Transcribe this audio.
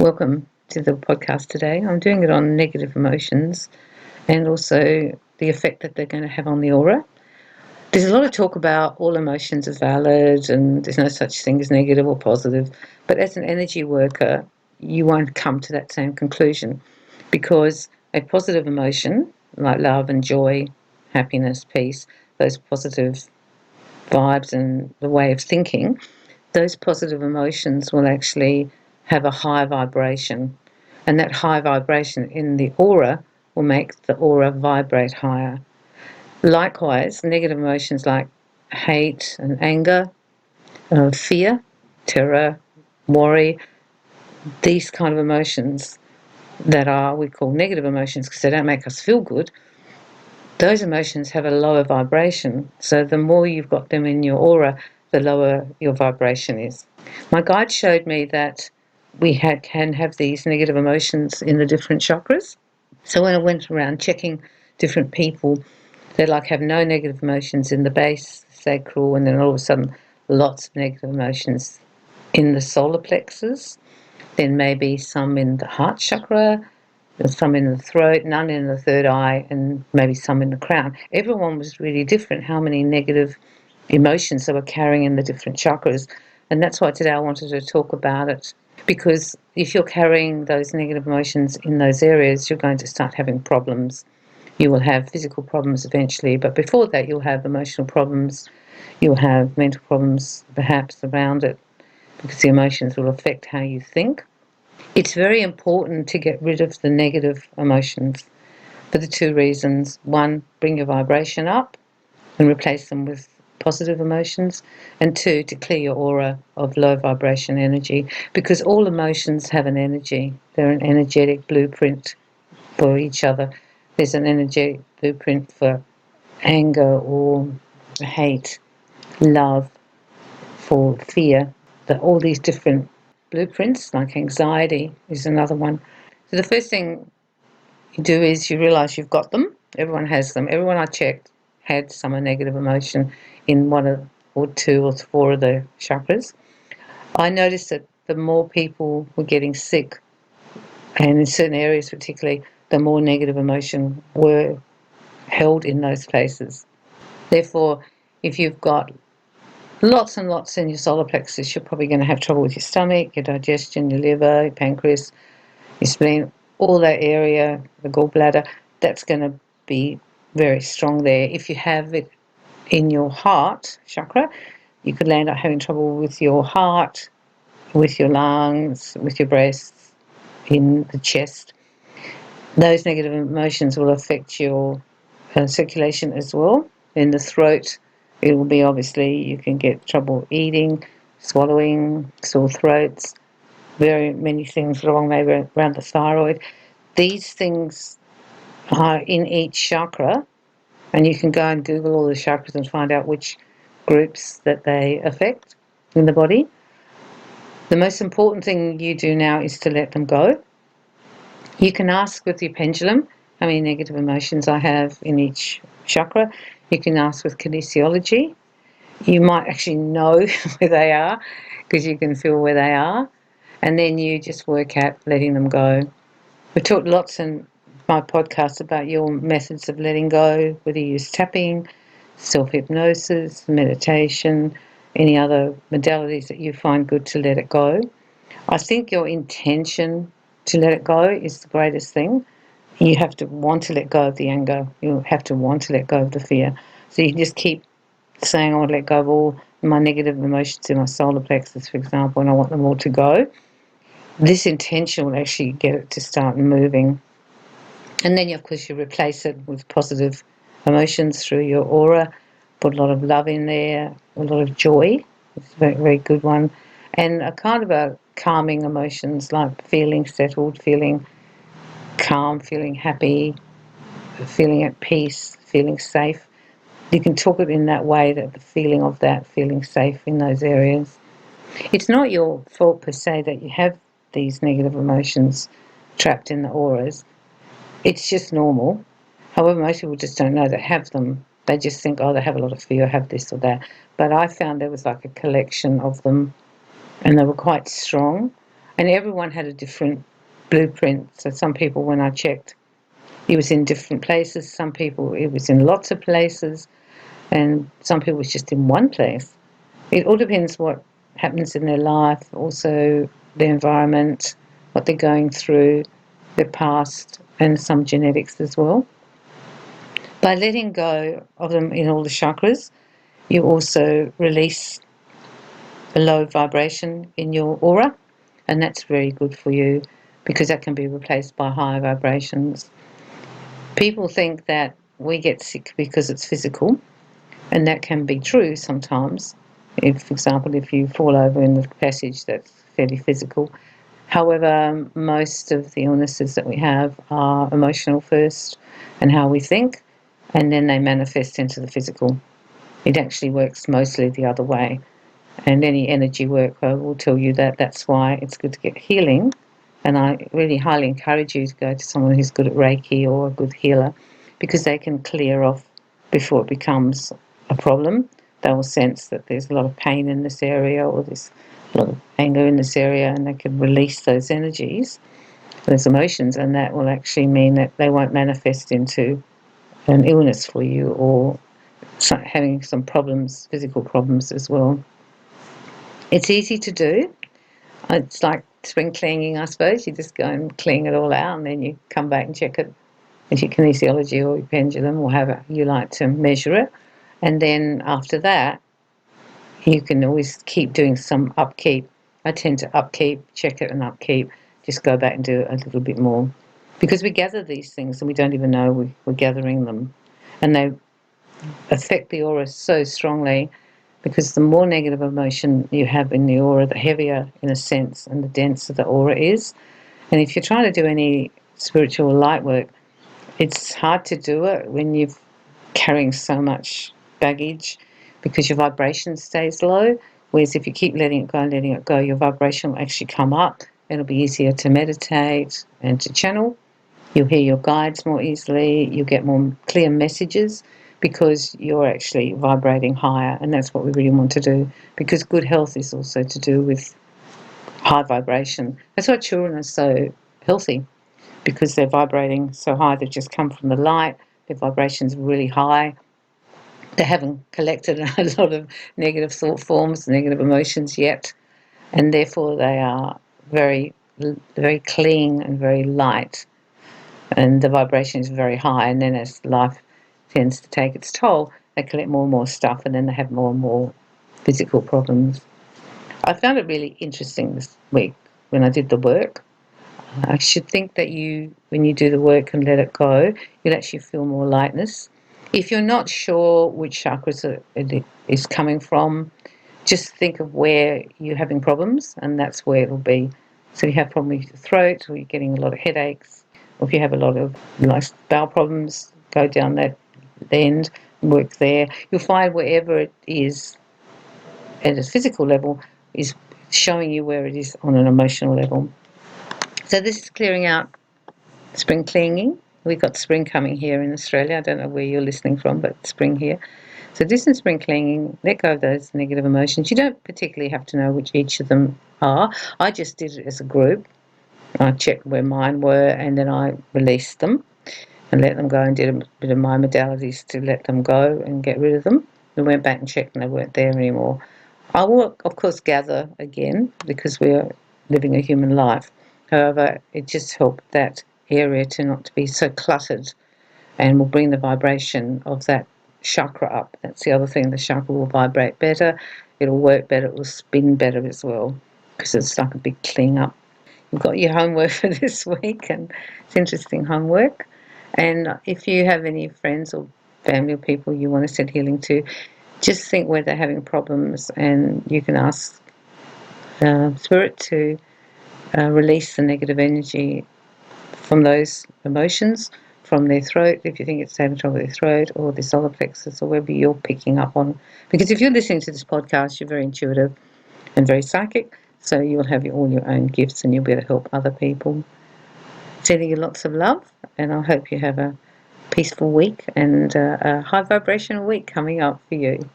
Welcome to the podcast today. I'm doing it on negative emotions and also the effect that they're going to have on the aura. There's a lot of talk about all emotions are valid and there's no such thing as negative or positive. But as an energy worker, you won't come to that same conclusion because a positive emotion like love and joy, happiness, peace, those positive vibes and the way of thinking, those positive emotions will actually have a high vibration. And that high vibration in the aura will make the aura vibrate higher. Likewise, negative emotions like hate and anger, fear, terror, worry, these kind of emotions that are, we call negative emotions because they don't make us feel good, those emotions have a lower vibration. So the more you've got them in your aura, the lower your vibration is. My guide showed me that we can have these negative emotions in the different chakras. So when I went around checking different people, they have no negative emotions in the base, sacral, and then all of a sudden lots of negative emotions in the solar plexus, then maybe some in the heart chakra, some in the throat, none in the third eye, and maybe some in the crown. Everyone was really different, how many negative emotions they were carrying in the different chakras. And that's why today I wanted to talk about it, because if you're carrying those negative emotions in those areas, you're going to start having problems. You will have physical problems eventually, but before that you'll have emotional problems, you'll have mental problems perhaps around it, because the emotions will affect how you think. It's very important to get rid of the negative emotions for the two reasons. One, bring your vibration up and replace them with positive emotions. And two, to clear your aura of low vibration energy, because all emotions have an energy. They're an energetic blueprint for each other. There's an energetic blueprint for anger or hate, love, for fear, all these different blueprints, like anxiety is another one. So the first thing you do is you realise you've got them. Everyone has them. Everyone I checked had some negative emotion in one or two or four of the chakras. I noticed that the more people were getting sick, and in certain areas particularly, the more negative emotion were held in those places. Therefore, if you've got lots and lots in your solar plexus, you're probably going to have trouble with your stomach, your digestion, your liver, your pancreas, your spleen, all that area, the gallbladder. That's going to be very strong there. If you have it in your heart chakra, you could end up having trouble with your heart, with your lungs, with your breasts, in the chest. Those negative emotions will affect your circulation as well. In the throat, it will be obviously you can get trouble eating, swallowing, sore throats, very many things wrong maybe around the thyroid. These things are in each chakra, and you can go and Google all the chakras and find out which groups that they affect in the body. The most important thing you do now is to let them go. You can ask with your pendulum how many negative emotions I have in each chakra. You can ask with kinesiology. You might actually know where they are because you can feel where they are. And then you just work out letting them go. We talked lots in my podcast about your methods of letting go, whether you use tapping, self-hypnosis, meditation, any other modalities that you find good to let it go. I think your intention to let it go is the greatest thing. You have to want to let go of the anger. You have to want to let go of the fear. So you can just keep saying, I want to let go of all my negative emotions in my solar plexus, for example, and I want them all to go. This intention will actually get it to start moving. And then, of course, you replace it with positive emotions through your aura. Put a lot of love in there, a lot of joy. It's a very, very good one. And a kind of a calming emotions like feeling settled, feeling calm, feeling happy, feeling at peace, feeling safe. You can talk it in that way, that the feeling of that, feeling safe in those areas. It's not your fault per se that you have these negative emotions trapped in the auras. It's just normal. However, most people just don't know they have them. They just think, oh, they have a lot of fear, have this or that. But I found there was like a collection of them, and they were quite strong. And everyone had a different blueprint. So some people, when I checked, it was in different places. Some people, it was in lots of places. And some people, it was just in one place. It all depends what happens in their life, also their environment, what they're going through, their past, and some genetics as well. By letting go of them in all the chakras, you also release a low vibration in your aura, and that's very good for you because that can be replaced by higher vibrations. People think that we get sick because it's physical, and that can be true sometimes. If, for example, if you fall over in the passage, that's fairly physical. However, most of the illnesses that we have are emotional first and how we think, and then they manifest into the physical. It actually works mostly the other way. And any energy work will tell you that that's why it's good to get healing. And I really highly encourage you to go to someone who's good at Reiki or a good healer, because they can clear off before it becomes a problem. They will sense that there's a lot of pain in this area or there's a lot of anger in this area, and they can release those energies, those emotions, and that will actually mean that they won't manifest into an illness for you or having some problems, physical problems as well. It's easy to do. It's like spring cleaning, I suppose. You just go and clean it all out, and then you come back and check it with your kinesiology or your pendulum or however you like to measure it. And then after that, you can always keep doing some upkeep. I tend to upkeep, check it and upkeep, just go back and do it a little bit more. Because we gather these things and we don't even know we're gathering them. And they affect the aura so strongly, because the more negative emotion you have in the aura, the heavier, in a sense, and the denser the aura is. And if you're trying to do any spiritual light work, it's hard to do it when you're carrying so much baggage, because your vibration stays low. Whereas if you keep letting it go, your vibration will actually come up. It'll be easier to meditate and to channel. You'll hear your guides more easily. You'll get more clear messages because you're actually vibrating higher, and that's what we really want to do, because good health is also to do with high vibration. That's why children are so healthy, because they're vibrating so high. They've just come from the light. Their vibration's really high. They haven't collected a lot of negative thought forms, negative emotions yet, and therefore they are very, very clean and very light, and the vibration is very high. And then as life tends to take its toll, they collect more and more stuff, and then they have more and more physical problems. I found it really interesting this week when I did the work. I should think that when you do the work and let it go, you'll actually feel more lightness. If you're not sure which chakras it is coming from, just think of where you're having problems, and that's where it'll be. So you have problems with your throat, or you're getting a lot of headaches, or if you have a lot of bowel problems, go down that end, work there. You'll find wherever it is at a physical level is showing you where it is on an emotional level. So this is clearing out spring cleaning. We've got spring coming here in Australia. I don't know where you're listening from, but spring here. So this is spring cleaning. Let go of those negative emotions. You don't particularly have to know which each of them are. I just did it as a group. I checked where mine were, and then I released them and let them go, and did a bit of my modalities to let them go and get rid of them. We went back and checked, and they weren't there anymore. I will, of course, gather again, because we are living a human life. However, it just helped that area to not be so cluttered, and will bring the vibration of that chakra up. That's the other thing. The chakra will vibrate better. It'll work better. It will spin better as well, because it's like a big clean up. You've got your homework for this week, and it's interesting homework. And if you have any friends or family or people you want to send healing to, just think where they're having problems, and you can ask Spirit to release the negative energy from those emotions, from their throat, if you think it's having trouble with their throat, or the solar plexus, or wherever you're picking up on. Because if you're listening to this podcast, you're very intuitive and very psychic, so you'll have all your own gifts, and you'll be able to help other people. Sending you lots of love, and I hope you have a peaceful week and a high vibrational week coming up for you.